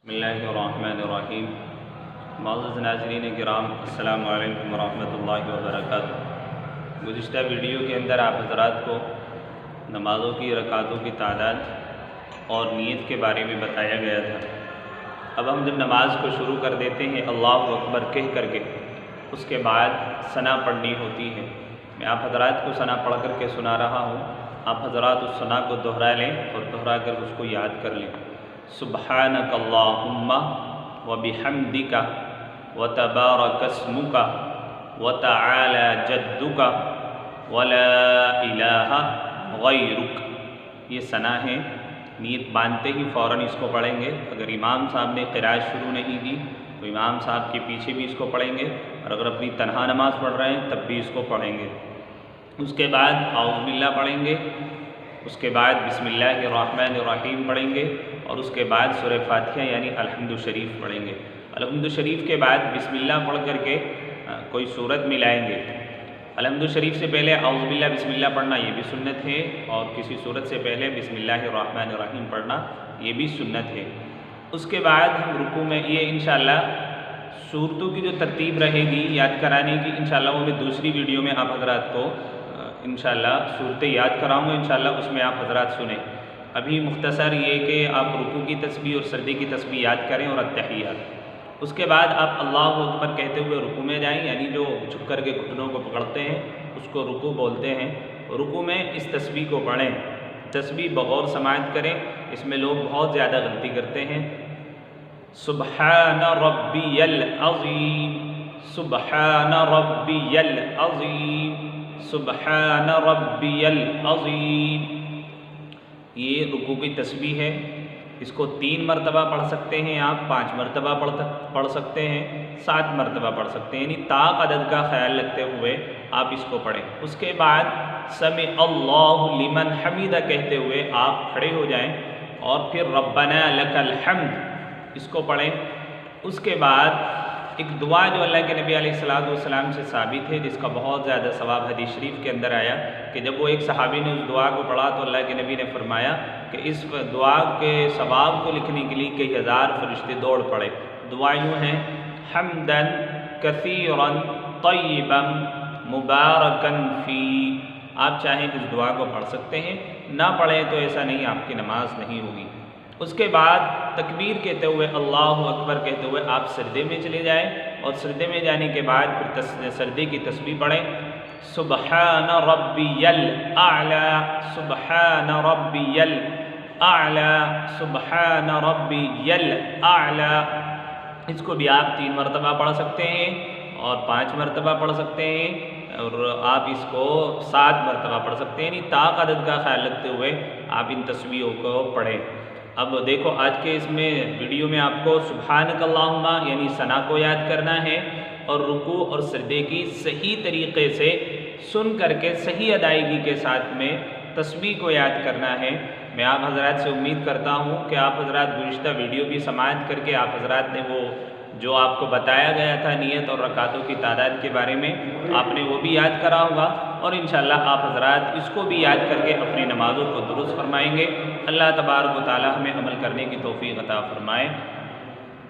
बिस्मिल्लाहिर्रहमानिर्रहीम। मुअज़्ज़ज़ नाज़रीन किराम, अस्सलामु अलैकुम वरहमतुल्लाहि वबरकातुहू। गुज़िश्ता वीडियो के अंदर आप हज़रात को नमाज़ों की रकातों की तादाद और नीयत के बारे में बताया गया था। अब हम जब नमाज को शुरू कर देते हैं अल्लाहु अकबर कह करके, उसके बाद सना पढ़नी होती है। मैं आप हज़रात को सना पढ़ करके सुना रहा हूँ, आप हज़रात उस सना को दोहरा लें और दोहरा कर उसको याद कर लें। सुब्हानक अल्लाहुम्मा व बिहम्दिका व तबारक अस्मुका व तआला जद्दुका व ला इलाहा गैरुक। ये सना है। नीयत बांधते ही फ़ौरन इसको पढ़ेंगे। अगर इमाम साहब ने क़िराअत शुरू नहीं की तो इमाम साहब के पीछे भी इसको पढ़ेंगे, और अगर अपनी तन्हा नमाज़ पढ़ रहे हैं तब भी इसको पढ़ेंगे। उसके बाद औज़ु बिल्लाह पढ़ेंगे, उसके बाद बिस्मिल्लाहिर्रहमानिर्रहीम पढ़ेंगे, और उसके बाद सूरह फातिहा यानी अलहम्दु शरीफ पढ़ेंगे। अलहम्दु शरीफ के बाद बिस्मिल्लाह पढ़ करके कोई सूरत मिलाएंगे। अलहम्दु शरीफ से पहले औज़ु बिल्लाह बिस्मिल्लाह पढ़ना ये भी सुन्नत है, और किसी सूरत से पहले बिस्मिल्लाहिर्रहमानिर्रहीम पढ़ना ये भी सुन्नत है। उसके बाद हम रुकू में ये इंशाअल्लाह सूरतों की जो तरतीब रहेगी याद कराने की, इंशाअल्लाह वो मैं दूसरी वीडियो में आप हज़रात को इंशाअल्लाह सूरतें याद कराऊँगा। इंशाअल्लाह उसमें आप हज़रात सुने। अभी मुख्तसर ये कि आप रुकू की तस्बीह और सर्दी की तस्बीह याद करें और अत्तहियात। उसके बाद आप अल्लाहु अकबर कहते हुए रुकू में जाएं, यानी जो झुक कर के घुटनों को पकड़ते हैं उसको रुकू बोलते हैं। रुकू में इस तस्बीह को पढ़ें, तस्बीह बगौर समाअत करें। इसमें लोग बहुत ज़्यादा गलती करते हैं। सुब्हान रब्बियल अज़ीम, सुब्हान रब्बियल अज़ीम, सुब्हान रब्बियल अज़ीम। ये रुकू की तस्बीह है। इसको 3 मरतबा पढ़ सकते हैं आप, 5 मरतबा पढ़ सकते हैं, 7 मरतबा पढ़ सकते हैं, यानी ताक अदद का ख्याल रखते हुए आप इसको पढ़ें। उसके बाद समी अल्लाहु लिमन हमीदा कहते हुए आप खड़े हो जाएं, और फिर रब्बना लकल हम्द इसको पढ़ें। उसके बाद एक दुआ जो अल्लाह के नबी अलैहिस्सलातु वस्सलाम से साबित है, जिसका बहुत ज़्यादा सवाब हदीस शरीफ के अंदर आया कि जब वो एक सहाबी ने उस दुआ को पढ़ा तो अल्लाह के नबी ने फरमाया कि इस दुआ के सवाब को लिखने के लिए कई हज़ार फरिश्ते दौड़ पड़े। दुआ यूँ हैं, हम्दन कसीरन तय्यबन मुबारकन फ़ी। आप चाहें इस दुआ को पढ़ सकते हैं, ना पढ़ें तो ऐसा नहीं, आपकी नमाज नहीं होगी। उसके बाद तकबीर कहते हुए अल्लाहु अकबर कहते हुए आप सजदे में चले जाएं, और सजदे में जाने के बाद फिर सजदे की तस्बीह पढ़ें। सुब्हान रब्बियल आला, सुब्हान रब्बियल आला, सुब्हान रब्बियल आला। इसको भी आप 3 मरतबा पढ़ सकते हैं और 5 मरतबा पढ़ सकते हैं, और आप इसको 7 मरतबा पढ़ सकते हैं, यानी ताक अदद का ख्याल रखते हुए आप इन तस्बीहों को पढ़ें। अब देखो आज के इसमें वीडियो में आपको सुब्हानक अल्लाहुम्मा यानी सना को याद करना है, और रुकू और सजदे की सही तरीक़े से सुन करके सही अदायगी के साथ में तस्बीह को याद करना है। मैं आप हज़रात से उम्मीद करता हूँ कि आप हज़रात गुज़िश्ता वीडियो भी समाअत करके आप हज़रात ने वो जो आपको बताया गया था नियत और रकातों की तादाद के बारे में, आपने वो भी याद करा होगा, और इंशाअल्लाह आप हज़रात इसको भी याद करके अपनी नमाज़ों को दुरुस्त फरमाएंगे। अल्लाह तबारक व तआला हमें अमल करने की तौफ़ीक़ अता फ़रमाए।